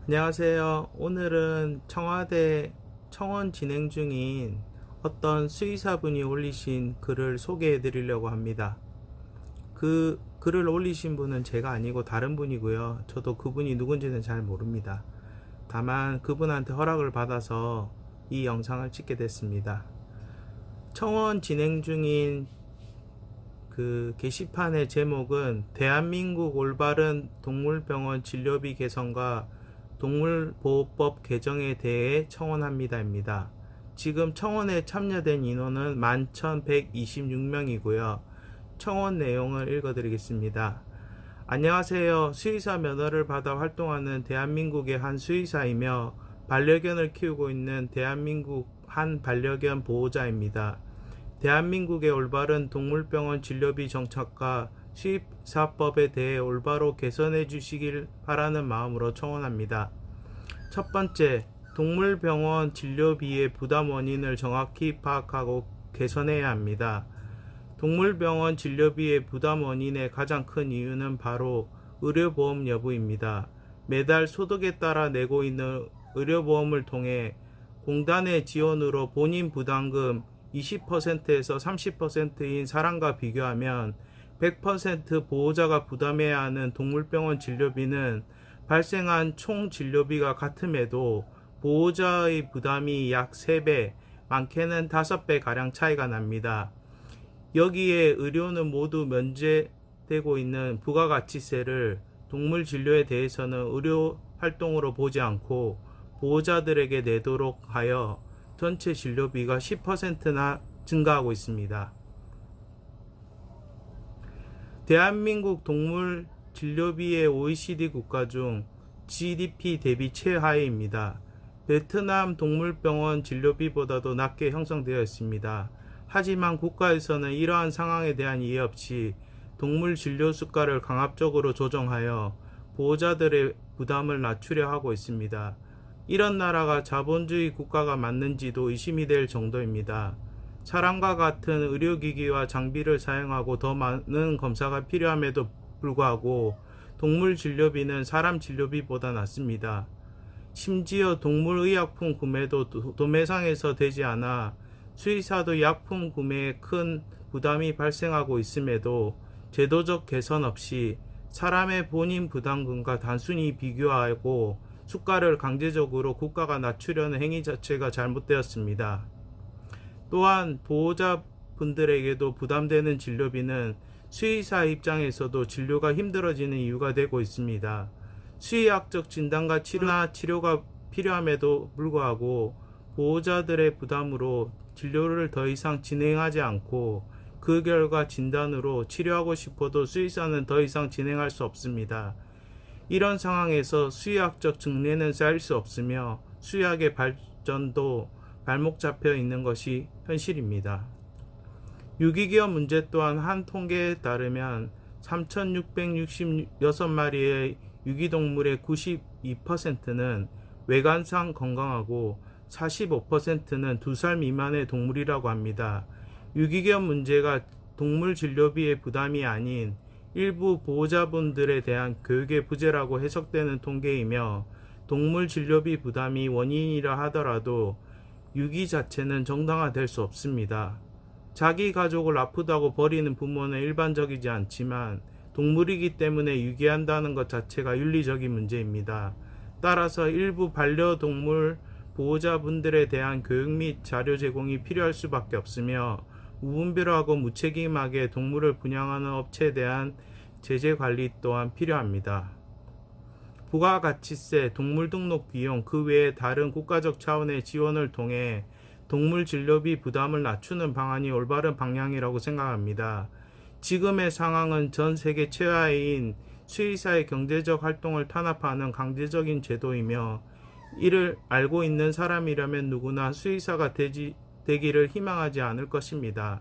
안녕하세요. 오늘은 청와대 청원 진행 중인 어떤 수의사분이 올리신 글을 소개해 드리려고 합니다. 그 글을 올리신 분은 제가 아니고 다른 분이고요. 저도 그분이 누군지는 잘 모릅니다. 다만 그분한테 허락을 받아서 이 영상을 찍게 됐습니다. 청원 진행 중인 그 게시판의 제목은 대한민국 올바른 동물병원 진료비 개선과 동물보호법 개정에 대해 청원합니다입니다. 지금 청원에 참여된 인원은 11,126명이고요. 청원 내용을 읽어드리겠습니다. 안녕하세요. 수의사 면허를 받아 활동하는 대한민국의 한 수의사이며 반려견을 키우고 있는 대한민국 한 반려견 보호자입니다. 대한민국의 올바른 동물병원 진료비 정착과 수의사법에 대해 올바로 개선해 주시길 바라는 마음으로 청원합니다. 첫 번째, 동물병원 진료비의 부담 원인을 정확히 파악하고 개선해야 합니다. 동물병원 진료비의 부담 원인의 가장 큰 이유는 바로 의료보험 여부입니다. 매달 소득에 따라 내고 있는 의료보험을 통해 공단의 지원으로 본인 부담금 20%에서 30%인 사람과 비교하면 100% 보호자가 부담해야 하는 동물병원 진료비는 발생한 총 진료비가 같음에도 보호자의 부담이 약 3배, 많게는 5배 가량 차이가 납니다. 여기에 의료는 모두 면제되고 있는 부가가치세를 동물 진료에 대해서는 의료 활동으로 보지 않고 보호자들에게 내도록 하여 전체 진료비가 10%나 증가하고 있습니다. 대한민국 동물 진료비의 OECD 국가 중 GDP 대비 최하위입니다. 베트남 동물병원 진료비보다도 낮게 형성되어 있습니다. 하지만 국가에서는 이러한 상황에 대한 이해 없이 동물 진료 수가를 강압적으로 조정하여 보호자들의 부담을 낮추려 하고 있습니다. 이런 나라가 자본주의 국가가 맞는지도 의심이 될 정도입니다. 사람과 같은 의료기기와 장비를 사용하고 더 많은 검사가 필요함에도 불구하고 동물 진료비는 사람 진료비보다 낮습니다. 심지어 동물의약품 구매도 도매상에서 되지 않아 수의사도 약품 구매에 큰 부담이 발생하고 있음에도 제도적 개선 없이 사람의 본인 부담금과 단순히 비교하고 수가를 강제적으로 국가가 낮추려는 행위 자체가 잘못되었습니다. 또한 보호자분들에게도 부담되는 진료비는 수의사 입장에서도 진료가 힘들어지는 이유가 되고 있습니다. 수의학적 진단과 치료가 필요함에도 불구하고 보호자들의 부담으로 진료를 더 이상 진행하지 않고 그 결과 진단으로 치료하고 싶어도 수의사는 더 이상 진행할 수 없습니다. 이런 상황에서 수의학적 증례는 쌓일 수 없으며 수의학의 발전도 발목 잡혀 있는 것이 현실입니다. 유기견 문제 또한 한 통계에 따르면 3,666마리의 유기동물의 92%는 외관상 건강하고 45%는 2살 미만의 동물이라고 합니다. 유기견 문제가 동물 진료비의 부담이 아닌 일부 보호자분들에 대한 교육의 부재라고 해석되는 통계이며 동물 진료비 부담이 원인이라 하더라도 유기 자체는 정당화될 수 없습니다. 자기 가족을 아프다고 버리는 부모는 일반적이지 않지만 동물이기 때문에 유기한다는 것 자체가 윤리적인 문제입니다. 따라서 일부 반려동물 보호자분들에 대한 교육 및 자료 제공이 필요할 수밖에 없으며 무분별하고 무책임하게 동물을 분양하는 업체에 대한 제재 관리 또한 필요합니다. 부가가치세, 동물 등록 비용, 그 외에 다른 국가적 차원의 지원을 통해 동물 진료비 부담을 낮추는 방안이 올바른 방향이라고 생각합니다. 지금의 상황은 전 세계 최하위인 수의사의 경제적 활동을 탄압하는 강제적인 제도이며 이를 알고 있는 사람이라면 누구나 수의사가 되기를 희망하지 않을 것입니다.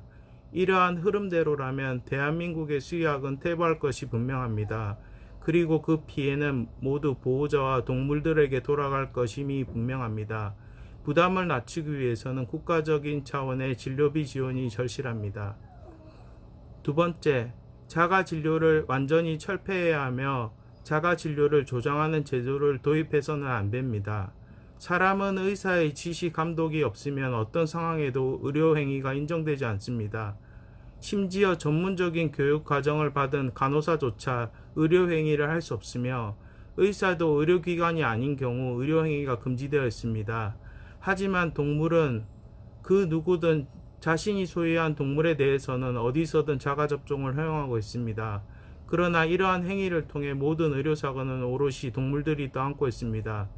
이러한 흐름대로라면 대한민국의 수의학은 퇴보할 것이 분명합니다. 그리고 그 피해는 모두 보호자와 동물들에게 돌아갈 것임이 분명합니다. 부담을 낮추기 위해서는 국가적인 차원의 진료비 지원이 절실합니다. 두 번째, 자가 진료를 완전히 철폐해야 하며 자가 진료를 조장하는 제도를 도입해서는 안 됩니다. 사람은 의사의 지시 감독이 없으면 어떤 상황에도 의료 행위가 인정되지 않습니다. 심지어 전문적인 교육 과정을 받은 간호사조차 의료 행위를 할 수 없으며 의사도 의료기관이 아닌 경우 의료 행위가 금지되어 있습니다. 하지만 동물은 그 누구든 자신이 소유한 동물에 대해서는 어디서든 자가 접종을 허용하고 있습니다. 그러나 이러한 행위를 통해 모든 의료사고는 오롯이 동물들이 떠안고 있습니다.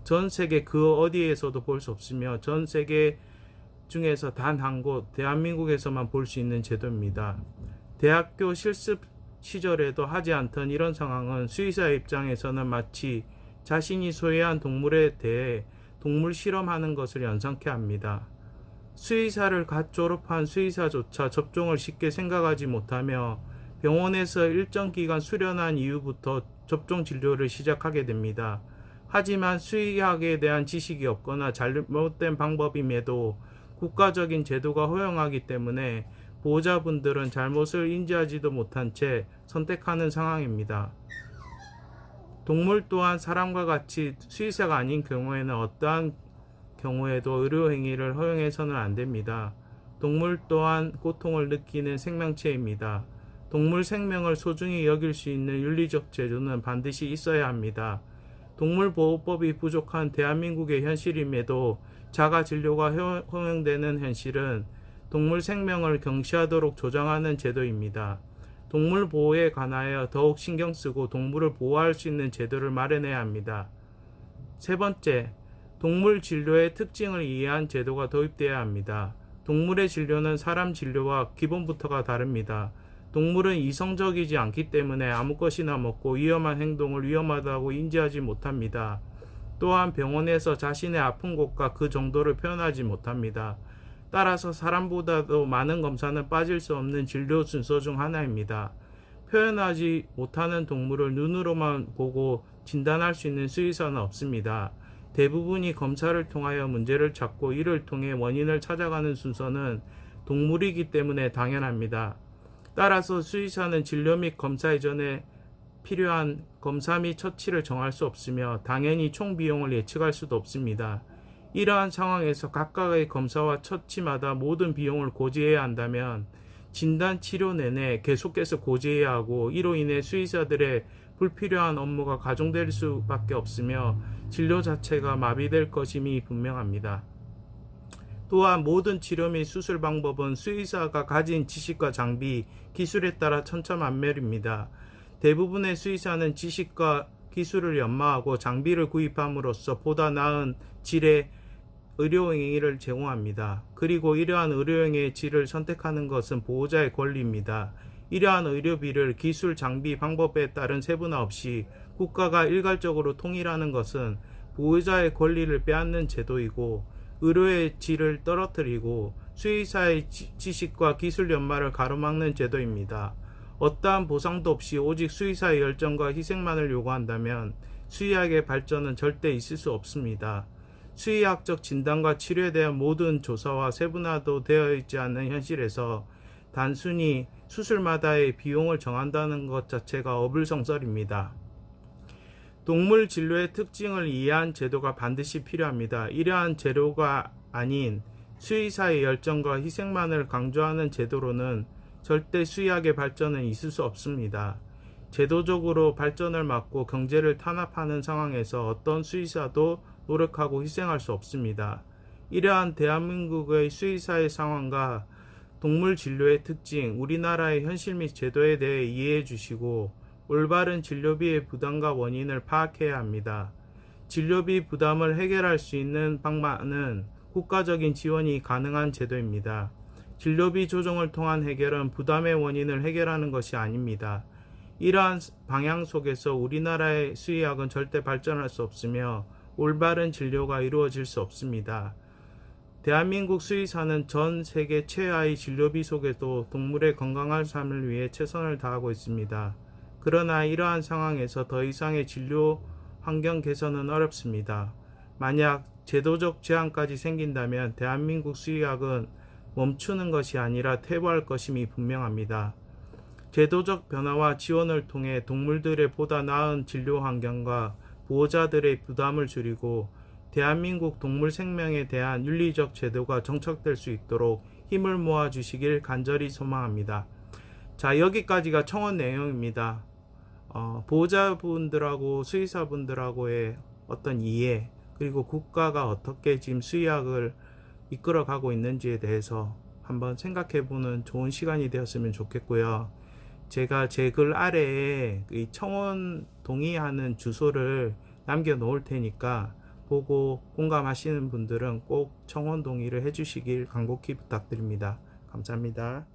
전 세계 그 어디에서도 볼 수 없으며 전 세계 중에서 단 한 곳 대한민국에서만 볼 수 있는 제도입니다. 대학교 실습 시절에도 하지 않던 이런 상황은 수의사의 입장에서는 마치 자신이 소유한 동물에 대해 동물 실험하는 것을 연상케 합니다. 수의사를 갓 졸업한 수의사조차 접종을 쉽게 생각하지 못하며 병원에서 일정 기간 수련한 이후부터 접종 진료를 시작하게 됩니다. 하지만 수의학에 대한 지식이 없거나 잘못된 방법임에도 국가적인 제도가 허용하기 때문에 보호자분들은 잘못을 인지하지도 못한 채 선택하는 상황입니다. 동물 또한 사람과 같이 수의사가 아닌 경우에는 어떠한 경우에도 의료행위를 허용해서는 안 됩니다. 동물 또한 고통을 느끼는 생명체입니다. 동물 생명을 소중히 여길 수 있는 윤리적 제도는 반드시 있어야 합니다. 동물보호법이 부족한 대한민국의 현실임에도 자가 진료가 허용되는 현실은 동물 생명을 경시하도록 조장하는 제도입니다. 동물 보호에 관하여 더욱 신경 쓰고 동물을 보호할 수 있는 제도를 마련해야 합니다. 세 번째, 동물 진료의 특징을 이해한 제도가 도입되어야 합니다. 동물의 진료는 사람 진료와 기본부터가 다릅니다. 동물은 이성적이지 않기 때문에 아무 것이나 먹고 위험한 행동을 위험하다고 인지하지 못합니다. 또한 병원에서 자신의 아픈 곳과 그 정도를 표현하지 못합니다. 따라서 사람보다도 많은 검사는 빠질 수 없는 진료 순서 중 하나입니다. 표현하지 못하는 동물을 눈으로만 보고 진단할 수 있는 수의사는 없습니다. 대부분이 검사를 통하여 문제를 찾고 이를 통해 원인을 찾아가는 순서는 동물이기 때문에 당연합니다. 따라서 수의사는 진료 및 검사 이전에 필요한 검사 및 처치를 정할 수 없으며 당연히 총 비용을 예측할 수도 없습니다. 이러한 상황에서 각각의 검사와 처치마다 모든 비용을 고지해야 한다면 진단 치료 내내 계속해서 고지해야 하고 이로 인해 수의사들의 불필요한 업무가 가중될 수밖에 없으며 진료 자체가 마비될 것임이 분명합니다. 또한 모든 치료 및 수술 방법은 수의사가 가진 지식과 장비, 기술에 따라 천차만별입니다. 대부분의 수의사는 지식과 기술을 연마하고 장비를 구입함으로써 보다 나은 질의 의료행위를 제공합니다. 그리고 이러한 의료행위의 질을 선택하는 것은 보호자의 권리입니다. 이러한 의료비를 기술, 장비, 방법에 따른 세분화 없이 국가가 일괄적으로 통일하는 것은 보호자의 권리를 빼앗는 제도이고 의료의 질을 떨어뜨리고 수의사의 지식과 기술 연마를 가로막는 제도입니다. 어떠한 보상도 없이 오직 수의사의 열정과 희생만을 요구한다면 수의학의 발전은 절대 있을 수 없습니다. 수의학적 진단과 치료에 대한 모든 조사와 세분화도 되어 있지 않는 현실에서 단순히 수술마다의 비용을 정한다는 것 자체가 어불성설입니다. 동물 진료의 특징을 이해한 제도가 반드시 필요합니다. 이러한 제도가 아닌 수의사의 열정과 희생만을 강조하는 제도로는 절대 수의학의 발전은 있을 수 없습니다. 제도적으로 발전을 막고 경제를 탄압하는 상황에서 어떤 수의사도 노력하고 희생할 수 없습니다. 이러한 대한민국의 수의사의 상황과 동물 진료의 특징, 우리나라의 현실 및 제도에 대해 이해해 주시고 올바른 진료비의 부담과 원인을 파악해야 합니다. 진료비 부담을 해결할 수 있는 방안은 국가적인 지원이 가능한 제도입니다. 진료비 조정을 통한 해결은 부담의 원인을 해결하는 것이 아닙니다. 이러한 방향 속에서 우리나라의 수의학은 절대 발전할 수 없으며 올바른 진료가 이루어질 수 없습니다. 대한민국 수의사는 전 세계 최하의 진료비 속에도 동물의 건강한 삶을 위해 최선을 다하고 있습니다. 그러나 이러한 상황에서 더 이상의 진료 환경 개선은 어렵습니다. 만약 제도적 제한까지 생긴다면 대한민국 수의학은 멈추는 것이 아니라 퇴보할 것임이 분명합니다. 제도적 변화와 지원을 통해 동물들의 보다 나은 진료 환경과 보호자들의 부담을 줄이고 대한민국 동물 생명에 대한 윤리적 제도가 정착될 수 있도록 힘을 모아 주시길 간절히 소망합니다. 자, 여기까지가 청원 내용입니다. 보호자분들하고 수의사분들하고의 어떤 이해, 그리고 국가가 어떻게 지금 수의학을 이끌어가고 있는지에 대해서 한번 생각해보는 좋은 시간이 되었으면 좋겠고요. 제가 제 글 아래에 이 청원 동의하는 주소를 남겨 놓을 테니까 보고 공감하시는 분들은 꼭 청원 동의를 해주시길 간곡히 부탁드립니다. 감사합니다.